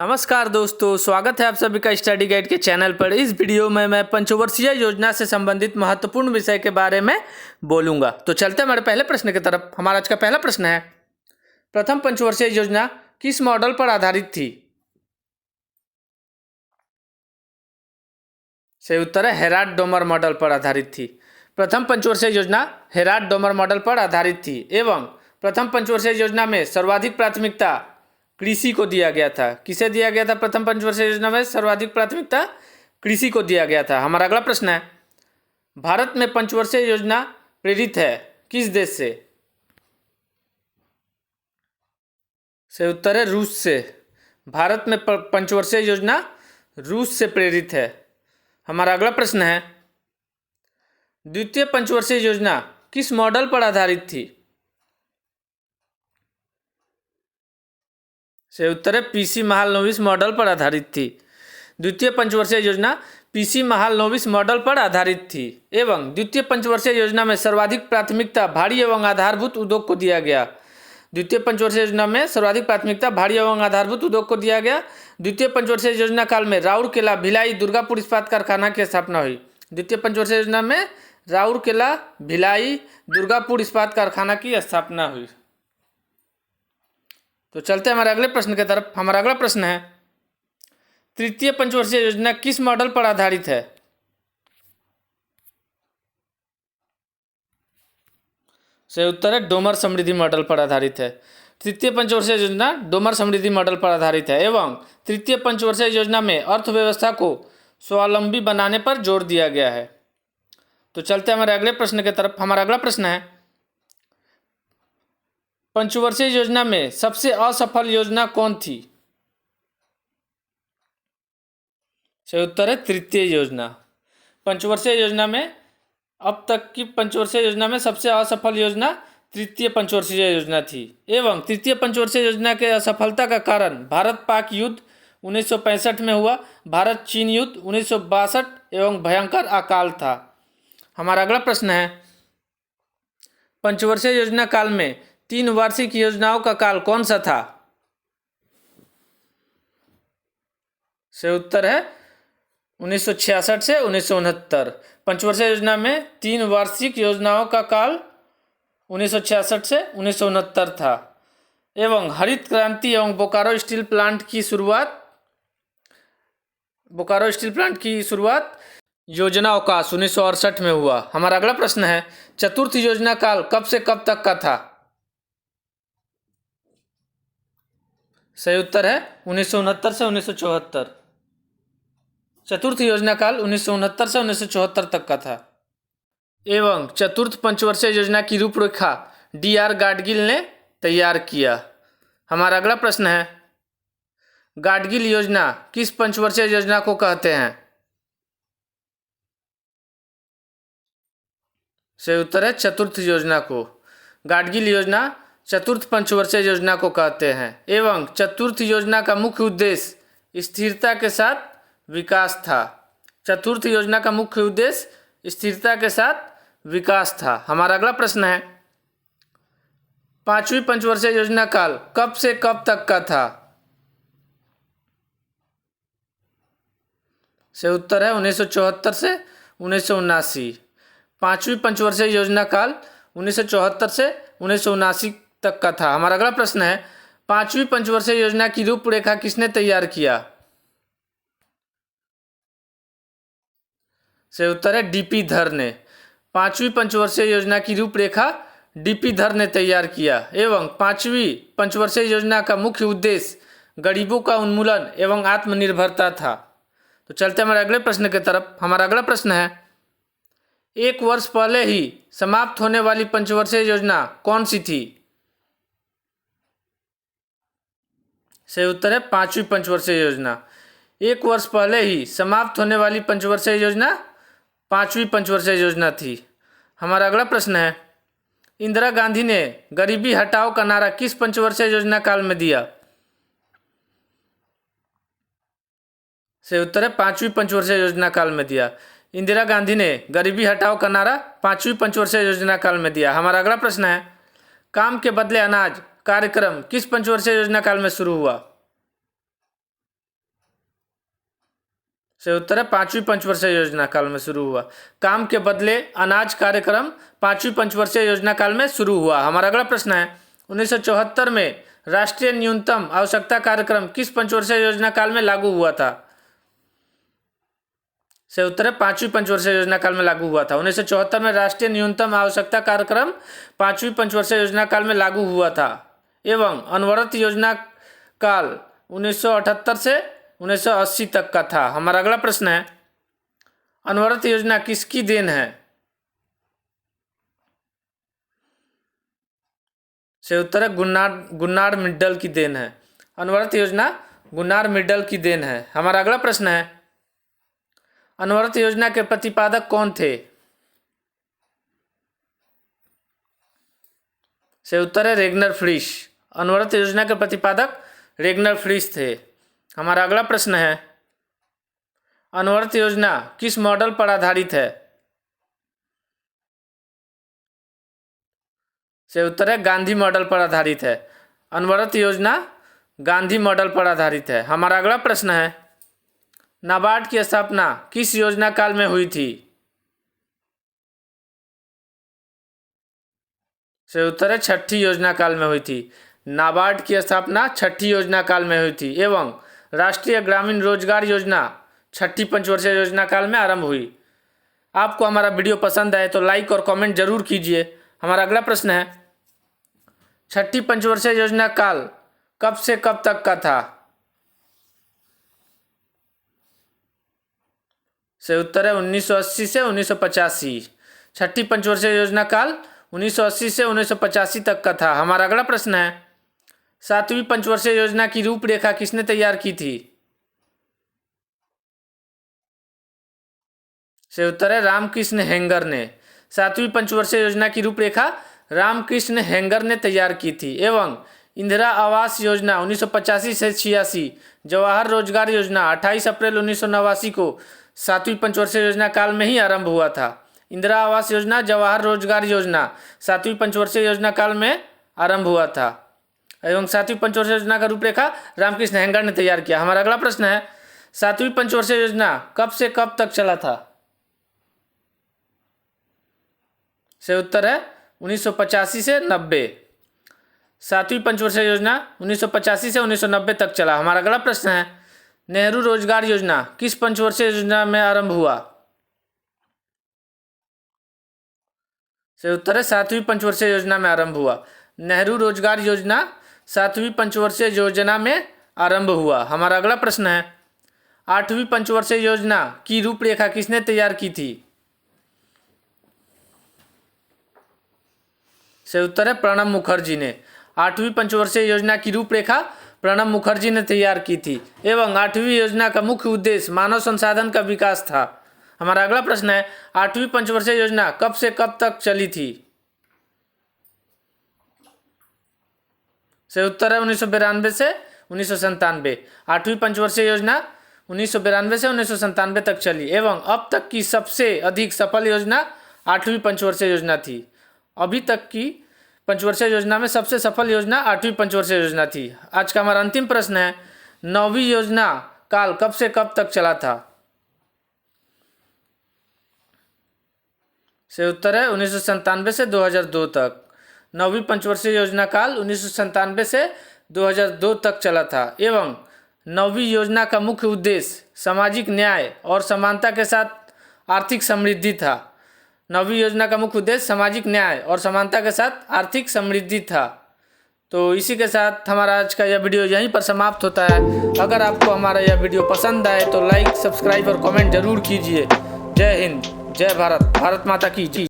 नमस्कार दोस्तों, स्वागत है आप सभी का स्टडी गाइड के चैनल पर। इस वीडियो में मैं पंचवर्षीय योजना से संबंधित महत्वपूर्ण विषय के बारे में बोलूंगा। तो चलते हैं हमारे पहले प्रश्न की तरफ। हमारा आज का पहला प्रश्न है, प्रथम पंचवर्षीय योजना किस मॉडल पर आधारित थी? सही उत्तर है हेराल्ड डोमर मॉडल पर आधारित थी। प्रथम पंचवर्षीय योजना हेराल्ड डोमर मॉडल पर आधारित थी एवं प्रथम पंचवर्षीय योजना में सर्वाधिक प्राथमिकता कृषि को दिया गया था। किसे दिया गया था? प्रथम पंचवर्षीय योजना में सर्वाधिक प्राथमिकता कृषि को दिया गया था। हमारा अगला प्रश्न है, भारत में पंचवर्षीय योजना प्रेरित है किस देश से? सही उत्तर है रूस से। भारत में पंचवर्षीय योजना रूस से प्रेरित है। हमारा अगला प्रश्न है, द्वितीय पंचवर्षीय योजना किस मॉडल पर आधारित थी? सही उत्तर है पीसी महालनोबिस मॉडल पर आधारित थी। द्वितीय पंचवर्षीय योजना पीसी महालनोबिस मॉडल पर आधारित थी एवं द्वितीय पंचवर्षीय योजना में सर्वाधिक प्राथमिकता भारी एवं आधारभूत उद्योग को दिया गया। द्वितीय पंचवर्षीय योजना में सर्वाधिक प्राथमिकता भारी एवं आधारभूत उद्योग को दिया गया। द्वितीय पंचवर्षीय योजना काल में राउरकेला, भिलाई, दुर्गापुर इस्पात कारखाना की स्थापना हुई। द्वितीय पंचवर्षीय योजना में राउरकेला, भिलाई, दुर्गापुर इस्पात कारखाना की स्थापना हुई। तो चलते हैं हमारे अगले प्रश्न की तरफ। हमारा अगला प्रश्न है, तृतीय पंचवर्षीय योजना किस मॉडल पर आधारित है? सही उत्तर है डोमर समृद्धि मॉडल पर आधारित है। तृतीय पंचवर्षीय योजना डोमर समृद्धि मॉडल पर आधारित है एवं तृतीय पंचवर्षीय योजना में अर्थव्यवस्था को स्वावलंबी बनाने पर जोर दिया गया है। तो चलते हैं हमारे अगले प्रश्न की तरफ। हमारा अगला प्रश्न है, पंचवर्षीय योजना में सबसे असफल योजना कौन थी? सही उत्तर है तृतीय योजना। पंचवर्षीय योजना में अब तक की पंचवर्षीय योजना में सबसे असफल योजना तृतीय पंचवर्षीय योजना थी एवं तृतीय पंचवर्षीय योजना के असफलता का कारण भारत पाक युद्ध 1965 में हुआ, भारत चीन युद्ध 1962 एवं भयंकर अकाल था। हमारा अगला प्रश्न है, पंचवर्षीय योजना काल में 3 वार्षिक योजनाओं का काल कौन सा था? सही उत्तर है 1966 से 1969। पंचवर्षीय योजना में 3 वार्षिक योजनाओं का काल 1966 से 1969 था एवं हरित क्रांति एवं बोकारो स्टील प्लांट की शुरुआत योजना अवकाश 1968 में हुआ। हमारा अगला प्रश्न है, चतुर्थ योजना काल कब से कब तक का था? सही उत्तर है 1969 से 1974। चतुर्थ योजना काल 1969 से 1974 तक का था एवं चतुर्थ पंचवर्षीय योजना की रूपरेखा डी.आर. गाडगिल ने तैयार किया। हमारा अगला प्रश्न है, गाडगिल योजना किस पंचवर्षीय योजना को कहते हैं? सही उत्तर है चतुर्थ योजना को। गाडगिल योजना चतुर्थ पंचवर्षीय योजना को कहते हैं एवं चतुर्थ योजना का मुख्य उद्देश्य स्थिरता के साथ विकास था। चतुर्थ योजना का मुख्य उद्देश्य स्थिरता के साथ विकास था। हमारा अगला प्रश्न है, पांचवी पंचवर्षीय योजना काल कब से कब तक का था? सही उत्तर है 1974 से 1979। पांचवी पंचवर्षीय योजना काल 1974 से 1979 तक का था। हमारा अगला प्रश्न है, पांचवी पंचवर्षीय योजना की रूपरेखा किसने तैयार किया? सही उत्तर है डी.पी. धर ने। पांचवी पंचवर्षीय योजना की रूपरेखा डी.पी. धर ने तैयार किया एवं पांचवी पंचवर्षीय योजना का मुख्य उद्देश्य गरीबों का उन्मूलन एवं आत्मनिर्भरता था। तो चलते हमारे अगले प्रश्न की तरफ। हमारा अगला प्रश्न है, 1 वर्ष पहले ही समाप्त होने वाली पंचवर्षीय योजना कौन सी थी? सही उत्तर है पांचवी पंचवर्षीय योजना। 1 वर्ष पहले ही समाप्त होने वाली पंचवर्षीय योजना पांचवी पंचवर्षीय योजना थी। हमारा अगला प्रश्न है, इंदिरा गांधी ने गरीबी हटाओ का नारा किस पंचवर्षीय योजना काल में दिया? सही उत्तर है पांचवी पंचवर्षीय योजना काल में दिया। इंदिरा गांधी ने गरीबी हटाओ का नारा पांचवी पंचवर्षीय योजना काल में दिया। हमारा अगला प्रश्न है, काम के बदले अनाज कार्यक्रम किस पंचवर्षीय योजना काल में शुरू हुआ? से उत्तर है 5वीं पंचवर्षीय योजना काल में शुरू हुआ। काम के बदले अनाज कार्यक्रम 5वीं पंचवर्षीय योजना काल में शुरू हुआ। हमारा अगला प्रश्न है 1974 में राष्ट्रीय न्यूनतम आवश्यकता कार्यक्रम किस पंचवर्षीय योजना काल में लागू हुआ था? से उत्तर है 5वीं पंचवर्षीय योजना काल में लागू हुआ था। 1974 में राष्ट्रीय न्यूनतम आवश्यकता कार्यक्रम 5वीं पंचवर्षीय योजना काल में लागू हुआ था एवं अनवरत योजना काल 1978 से 1980 तक का था। हमारा अगला प्रश्न है अनवरत योजना किसकी देन है? से उत्तर है गुन्नार मिड्डल की देन है। अनवरत योजना गुन्नार मिड्डल की देन है। हमारा अगला प्रश्न है अनवरत योजना के प्रतिपादक कौन थे? से उत्तर है रेगनर फ्रिश। अनवरत योजना के प्रतिपादक रेगनर फ्रिश थे। हमारा अगला प्रश्न है अनवरत योजना किस मॉडल पर आधारित है? से उत्तर है गांधी मॉडल पर आधारित है। अनवरत योजना गांधी मॉडल पर आधारित है। हमारा अगला प्रश्न है नाबार्ड की स्थापना किस योजना काल में हुई थी? से उत्तर है 6ठी योजना काल में हुई थी। नाबार्ड की स्थापना 6ठी योजना काल में हुई थी एवं राष्ट्रीय ग्रामीण रोजगार योजना 6ठी पंचवर्षीय योजना काल में आरंभ हुई। आपको हमारा वीडियो पसंद आए तो लाइक और कमेंट जरूर कीजिए। हमारा अगला प्रश्न है 6ठी पंचवर्षीय योजना काल कब से कब तक का था? से उत्तर है 1980 से 1985। 6ठी पंचवर्षीय योजना काल 1980 से 1985 तक का था। हमारा अगला प्रश्न है 7वीं पंचवर्षीय योजना की रूपरेखा किसने तैयार की थी? से उत्तर है रामकृष्ण हेंगर ने। 7वीं पंचवर्षीय योजना की रूपरेखा रामकृष्ण हेंगर ने तैयार की थी एवं इंदिरा आवास योजना 1985 से 86, जवाहर रोजगार योजना 28 अप्रैल 1989 को 7वीं पंचवर्षीय योजना काल में ही आरंभ हुआ था। इंदिरा आवास योजना, जवाहर रोजगार योजना 7वीं पंचवर्षीय योजना काल में आरंभ हुआ था एवं 7वीं पंचवर्षीय योजना का रूपरेखा रामकृष्ण हेंगर ने तैयार किया। हमारा अगला प्रश्न है 7वीं पंचवर्षीय योजना कब से कब तक चला था? से उत्तर है 1985 से 90। 7वीं पंचवर्षीय योजना 1985 से 1990 तक चला। हमारा अगला प्रश्न है नेहरू रोजगार योजना किस पंचवर्षीय योजना में आरंभ हुआ? से उत्तर है 7वीं पंचवर्षीय योजना में आरंभ हुआ। नेहरू रोजगार योजना 7वीं पंचवर्षीय योजना में आरंभ हुआ। हमारा अगला प्रश्न है 8वीं पंचवर्षीय योजना की रूपरेखा किसने तैयार की थी? से उत्तर है प्रणब मुखर्जी ने। 8वीं पंचवर्षीय योजना की रूपरेखा प्रणब मुखर्जी ने तैयार की थी एवं 8वीं योजना का मुख्य उद्देश्य मानव संसाधन का विकास था। हमारा अगला प्रश्न है 8वीं पंचवर्षीय योजना कब से कब तक चली थी? से उत्तर है 1992 से 1997। 8वीं पंचवर्षीय योजना 1992 से 1997 तक चली एवं अब तक की सबसे अधिक सफल योजना 8वीं पंचवर्षीय योजना थी। अभी तक की पंचवर्षीय योजना में सबसे सफल योजना 8वीं पंचवर्षीय योजना थी। आज का हमारा अंतिम प्रश्न है 9वीं योजना काल कब से कब तक चला था? से उत्तर है 1997 से 2002 तक। 9वीं पंचवर्षीय योजना काल 1997 से 2002 तक चला था एवं 9वीं योजना का मुख्य उद्देश्य सामाजिक न्याय और समानता के साथ आर्थिक समृद्धि था। 9वीं योजना का मुख्य उद्देश्य सामाजिक न्याय और समानता के साथ आर्थिक समृद्धि था। तो इसी के साथ हमारा आज का यह वीडियो यहीं पर समाप्त होता है। अगर आपको हमारा यह वीडियो पसंद आए तो लाइक, सब्सक्राइब और कमेंट जरूर कीजिए। जय हिंद, जय भारत, भारत माता की जय।